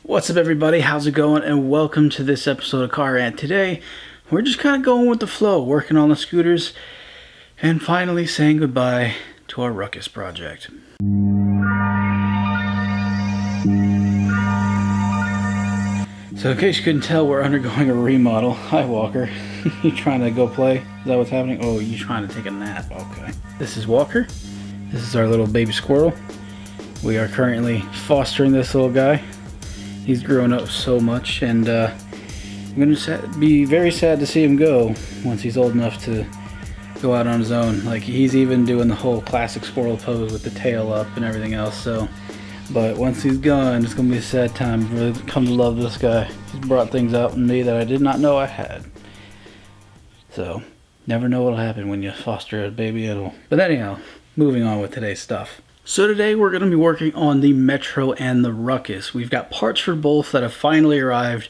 What's up, everybody? How's it going? And welcome to this episode of Car Rant. Today, we're just kind of going with the flow, working on the scooters, and finally saying goodbye to our Ruckus project. So in case you couldn't tell, we're undergoing a remodel. Hi, Walker. You trying to go play? Is that what's happening? Oh, you trying to take a nap? Okay. This is Walker. This is our little baby squirrel. We are currently fostering this little guy. He's grown up so much, and I'm going to be very sad to see him go once he's old enough to go out on his own. Like, he's even doing the whole classic squirrel pose with the tail up and everything else. So, but once he's gone, it's going to be a sad time. I've really come to love this guy. He's brought things out in me that I did not know I had. So, never know what'll happen when you foster a baby animal. But anyhow, moving on with today's stuff. So today we're going to be working on the Metro and the Ruckus. We've got parts for both that have finally arrived,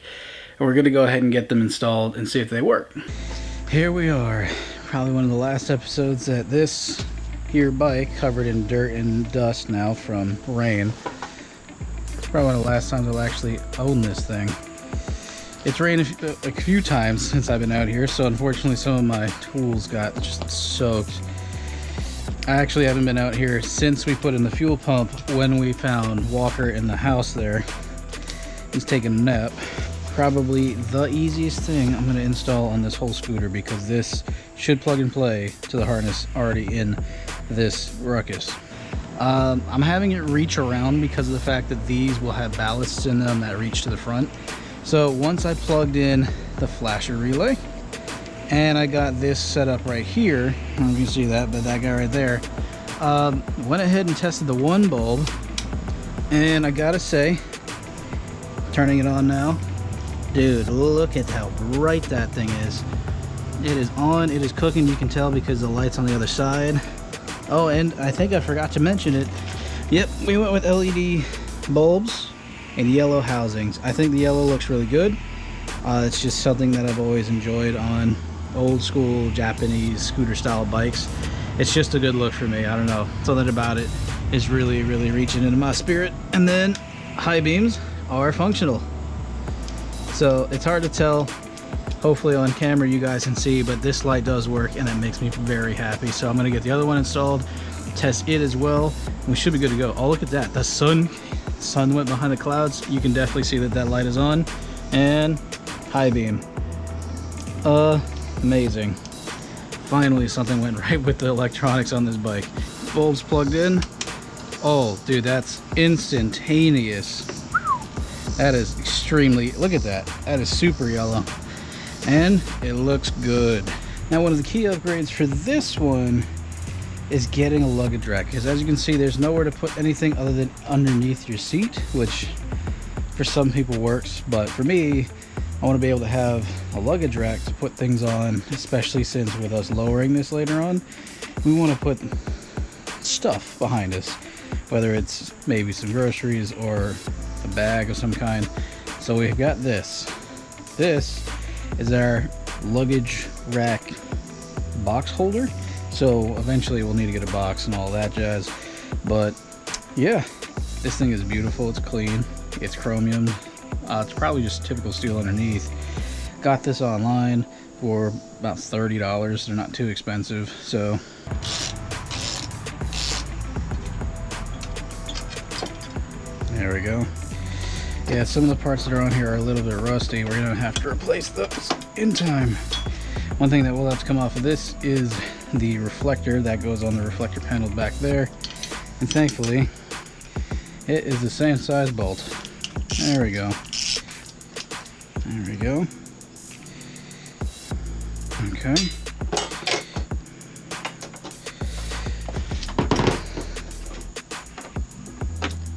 and we're going to go ahead and get them installed and see if they work. Here we are, probably one of the last episodes that this here bike, covered in dirt and dust now from rain. Probably one of the last times I'll actually own this thing. It's rained a few times since I've been out here, so unfortunately some of my tools got just soaked. I actually haven't been out here since we put in the fuel pump when we found Walker in the house there. He's taking a nap. Probably the easiest thing I'm going to install on this whole scooter, because this should plug and play to the harness already in this Ruckus. I'm having it reach around because of the fact that these will have ballasts in them that reach to the front. So once I plugged in the flasher relay, and I got this set up right here. I don't know if you can see that, but that guy right there. Went ahead and tested the one bulb, and I gotta say, turning it on now, dude, look at how bright that thing is. It is on, it is cooking, you can tell because the light's on the other side. Oh, and I think I forgot to mention it. Yep, we went with LED bulbs and yellow housings. I think the yellow looks really good. It's just something that I've always enjoyed on old school Japanese scooter style bikes. It's just a good look for me. I don't know, something about it is really reaching into my spirit. And then high beams are functional, so it's hard to tell. Hopefully on camera you guys can see, but this light does work, and it makes me very happy. So I'm going to get the other one installed, test it as well, and we should be good to go. Oh, look at that, the sun went behind the clouds. You can definitely see that that light is on. And high beam, amazing. Finally something went right with the electronics on this bike. Bulbs plugged in. Oh dude, that's instantaneous. That is extremely, look at that, that is super yellow, and it looks good. Now, one of the key upgrades for this one is getting a luggage rack, because as you can see, there's nowhere to put anything other than underneath your seat, which for some people works, but for me, I want to be able to have a luggage rack to put things on, especially since with us lowering this later on, we want to put stuff behind us, whether it's maybe some groceries or a bag of some kind. So we've got this. This is our luggage rack box holder. So eventually we'll need to get a box and all that jazz. But yeah, this thing is beautiful. It's clean. It's chromium. It's probably just typical steel underneath. Got this online for about $30. They're not too expensive. So there we go. Yeah, some of the parts that are on here are a little bit rusty. We're gonna have to replace those in time. One thing that will have to come off of this is the reflector that goes on the reflector panel back there, and thankfully it is the same size bolt. There we go. There we go. Okay.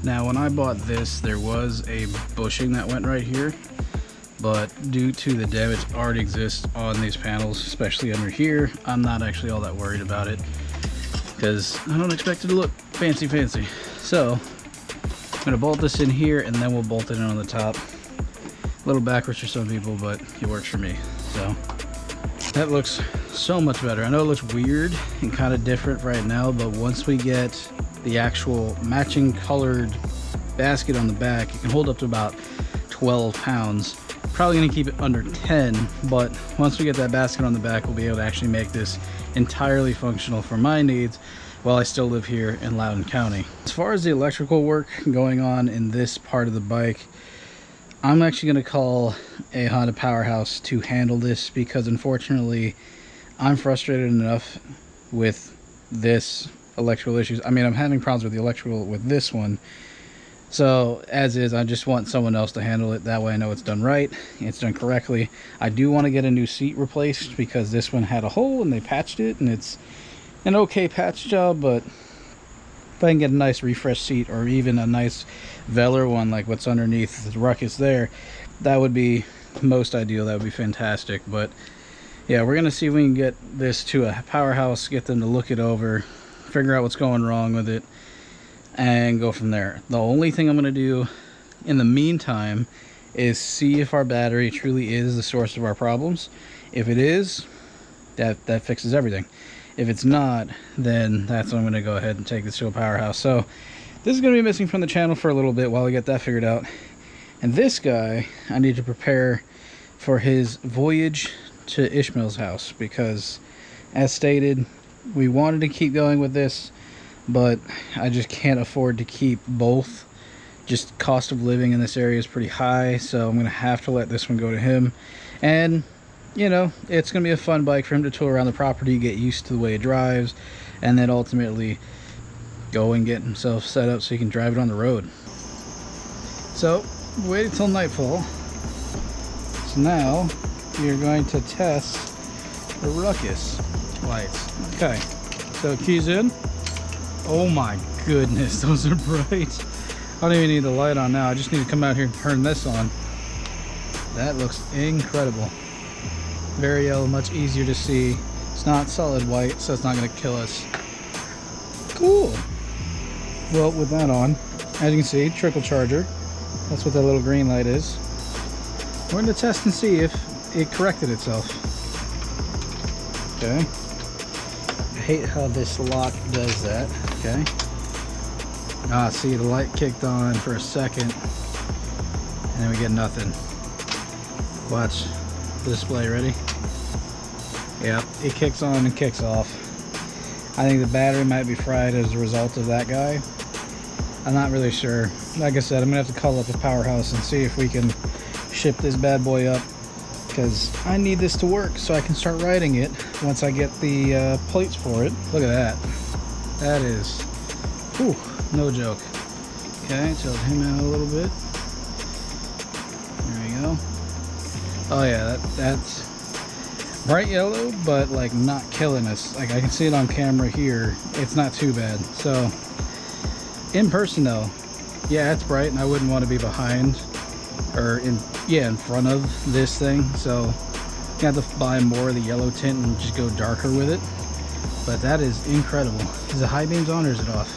Now, when I bought this, there was a bushing that went right here, but due to the damage that already exists on these panels, especially under here, I'm not actually all that worried about it, because I don't expect it to look fancy. So I'm gonna bolt this in here, and then we'll bolt it in on the top. A little backwards for some people, but it works for me. So that looks so much better. I know it looks weird and kind of different right now, but once we get the actual matching colored basket on the back, it can hold up to about 12 pounds. Probably gonna keep it under 10, but once we get that basket on the back, we'll be able to actually make this entirely functional for my needs while I still live here in Loudoun County. As far as the electrical work going on in this part of the bike, I'm actually gonna call a Honda Powerhouse to handle this, because unfortunately I'm frustrated enough with this electrical issues. I mean, I'm having problems with the electrical with this one. So as is, I just want someone else to handle it. That way I know it's done right, it's done correctly. I do want to get a new seat replaced because this one had a hole and they patched it, and it's an okay patch job, but if I can get a nice refresh seat or even a nice Velar one like what's underneath the Ruckus there, that would be most ideal. That would be fantastic. But yeah, we're gonna see if we can get this to a Powerhouse, get them to look it over, figure out what's going wrong with it, and go from there. The only thing I'm gonna do in the meantime is see if our battery truly is the source of our problems. If it is, that fixes everything. If it's not, then that's when I'm gonna go ahead and take this to a Powerhouse. So this is gonna be missing from the channel for a little bit while we get that figured out. And this guy, I need to prepare for his voyage to Ishmael's house, because as stated, we wanted to keep going with this, but I just can't afford to keep both. Just cost of living in this area is pretty high, so I'm gonna have to let this one go to him. And you know, it's gonna be a fun bike for him to tour around the property, get used to the way it drives, and then ultimately go and get himself set up so he can drive it on the road. So wait until nightfall. So now you're going to test the Ruckus Lights. Okay, so keys in. Oh my goodness, those are bright. I don't even need the light on now. I just need to come out here and turn this on. That looks incredible. Very yellow, much easier to see. It's not solid white, so it's not going to kill us. Cool. Well, with that on, as you can see, trickle charger. That's what that little green light is. We're going to test and see if it corrected itself. Okay. I hate how this lock does that. Okay. Ah, see, the light kicked on for a second, and then we get nothing. Watch the display. Ready? Yeah, it kicks on and kicks off. I think the battery might be fried as a result of that guy. I'm not really sure. Like I said, I'm gonna have to call up the Powerhouse and see if we can ship this bad boy up, because I need this to work so I can start riding it once I get the plates for it. Look at that. That is, whew, no joke. Okay, tilt him out a little bit. There we go. Oh yeah, that's bright yellow, but like not killing us. Like I can see it on camera here. It's not too bad. So in person though, yeah, it's bright, and I wouldn't want to be behind or in front of this thing. So I have to buy more of the yellow tint and just go darker with it. But that is incredible. Is the high beams on or is it off?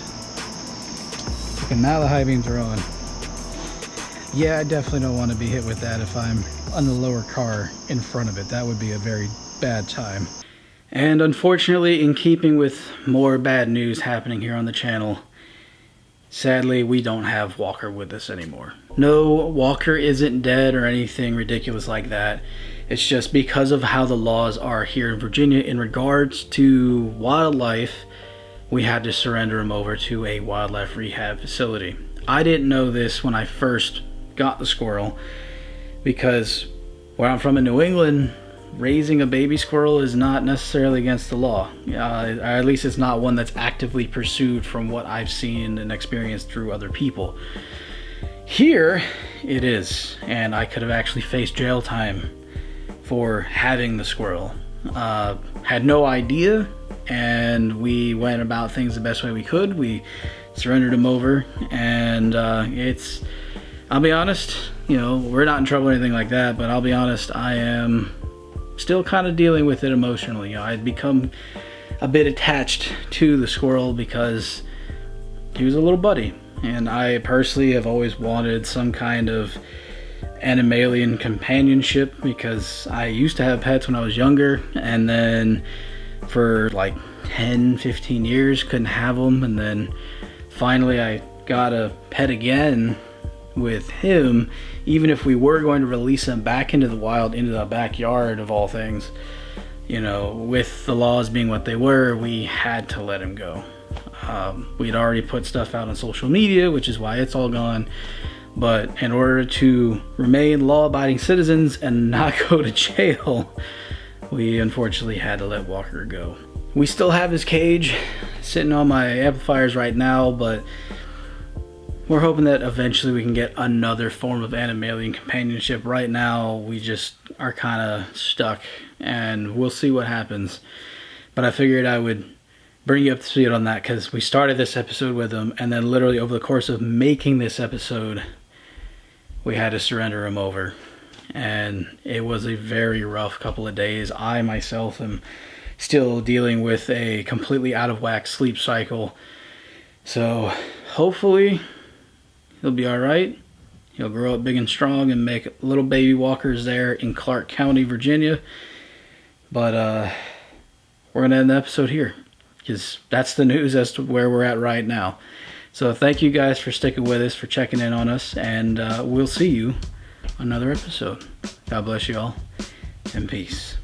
Okay, now the high beams are on. Yeah, I definitely don't want to be hit with that if I'm on the lower car in front of it. That would be a very bad time. And unfortunately, in keeping with more bad news happening here on the channel, sadly, we don't have Walker with us anymore. No, Walker isn't dead or anything ridiculous like that. It's just because of how the laws are here in Virginia in regards to wildlife, we had to surrender him over to a wildlife rehab facility. I didn't know this when I first got the Squirrel, because where I'm from in New England, raising a baby squirrel is not necessarily against the law. Or at least it's not one that's actively pursued from what I've seen and experienced through other people. Here, it is, and I could have actually faced jail time for having the squirrel. Had no idea, and we went about things the best way we could. We surrendered him over, and I'll be honest, you know, we're not in trouble or anything like that, but I'll be honest, I am still kind of dealing with it emotionally. You know, I'd become a bit attached to the squirrel because he was a little buddy, and I personally have always wanted some kind of animalian companionship, because I used to have pets when I was younger, and then for like 10-15 years couldn't have them, and then finally I got a pet again with him, even if we were going to release him back into the wild, into the backyard of all things, you know, with the laws being what they were, we had to let him go. We'd already put stuff out on social media, which is why it's all gone. But in order to remain law-abiding citizens and not go to jail, we unfortunately had to let Walker go. We still have his cage sitting on my amplifiers right now, but we're hoping that eventually we can get another form of animalian companionship. Right now, we just are kind of stuck, and we'll see what happens. But I figured I would bring you up to speed on that, because we started this episode with him, and then literally over the course of making this episode, we had to surrender him over. And it was a very rough couple of days. I myself am still dealing with a completely out of whack sleep cycle. So hopefully he'll be all right. He'll grow up big and strong and make little baby walkers there in Clark County, Virginia. But we're going to end the episode here, because that's the news as to where we're at right now. So thank you guys for sticking with us, for checking in on us, and we'll see you on another episode. God bless you all, and peace.